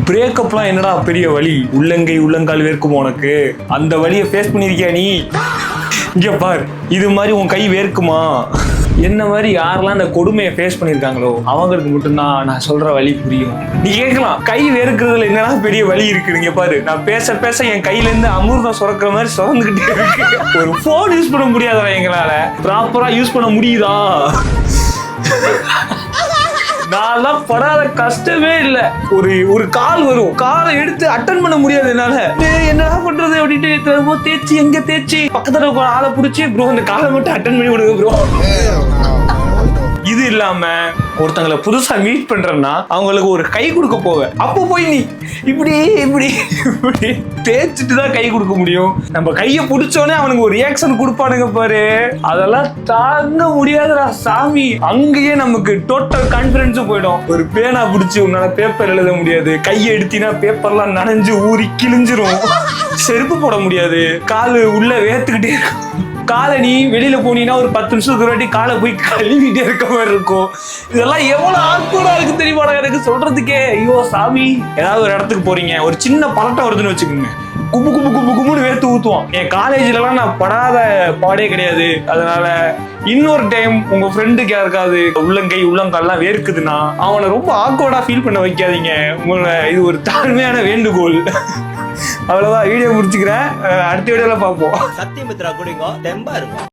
பிரேக்கப்லாம் என்னடா பெரிய வலி, உள்ளங்கை உள்ளங்கால் வேர்க்கும் உனக்கு, அந்த வலியை ஃபேஸ் பண்ணிருக்கியா நீ? இங்க பார், இது மாதிரி உன் கை வேர்க்குமா? என்ன மாதிரி யாரெல்லாம் அந்த கொடுமையை ஃபேஸ் பண்ணிருக்காங்களோ அவங்களுக்கு மட்டும்தான் நான் சொல்ற வலி புரியும். நீ கேட்கலாம், கை வேர்க்கிறதுல என்னடா பெரிய வலி இருக்கு? நீங்க பாரு, நான் பேச பேச என் கையில இருந்து அமிர்தம் சுரக்கிற மாதிரி சுரந்துகிட்டே இருக்கு. ஒரு போன் யூஸ் பண்ண முடியாதா எங்களால? ப்ராப்பரா யூஸ் பண்ண முடியுதா? நான் படாத கஷ்டமே இல்ல. ஒரு கால் வரும், காலை எடுத்து அட்டன் பண்ண முடியாது என்னால. என்னடா பண்றது அப்படின்ட்டு தேய்ச்சி எங்க தேய்ச்சி பக்கத்துல ஆளை பிடிச்சி ப்ரோ இந்த காலை மட்டும் அட்டன் பண்ணி விடுங்க ப்ரோ. இது இல்லாம ஒருத்தங்களை புதுசா மீட் பண்றேன்னா அவங்களுக்கு ஒரு கை கொடுக்க போவேன். அப்போ போய் நீ இப்படி இப்படி இப்படி தேய்ச்சிட்டு தான் கை கொடுக்க முடியும். நம்ம கையை பிடிச்சோன்னே அவனுக்கு ஒரு ரியாக்ஷன் கொடுப்பானுங்க பாரு, அதெல்லாம் தாங்க முடியாதுடா சாமி. அங்கேயே நமக்கு டோட்டல் கான்பிடன்ஸ் போயிடும். ஒரு பேனா பிடிச்சி உன்னால பேப்பர் எழுத முடியாது, கையை எடுத்தினா பேப்பர்லாம் நனைஞ்சு ஊறி கிழிஞ்சிரும், செருப்பு போட முடியாது, காலு உள்ள வேர்த்துக்கிட்டே இருக்கும். காலை நீ வெளியில போனீங்கன்னா ஒரு 10 நிமிஷத்துக்கு ஒரு வாட்டி காலை போய் கழுவிட்டே இருக்க மாதிரி இருக்கும். இதெல்லாம் எவ்வளவு ஆர்க்கூடா இருக்கு தெரியுமா எனக்கு சொல்றதுக்கே. ஐயோ சாமி. ஏதாவது ஒரு இடத்துக்கு போறீங்க, ஒரு சின்ன பதட்டம் வருதுன்னு வச்சுக்கோங்க, கும்பு கும்பு கும்பு கும்புன்னு வேர்த்து ஊத்துவோம். என் காலேஜ்லாம் நான் படாத பாடே கிடையாது. அதனால இன்னொரு டைம் உங்க ஃப்ரெண்டுக்கு யாருக்காவது உள்ளங்கை உள்ளங்கால்லாம் வேர்க்குதுன்னா அவனை ரொம்ப ஆக்வர்டா ஃபீல் பண்ண வைக்காதீங்க. உங்களை இது ஒரு தாழ்மையான வேண்டுகோள். அவ்வளவுதான், வீடியோ முடிச்சுக்கிறேன். அடுத்த வீடியோல பார்ப்போம். சத்தியமித்ரா குடிங்க தெம்பா இருக்கும்.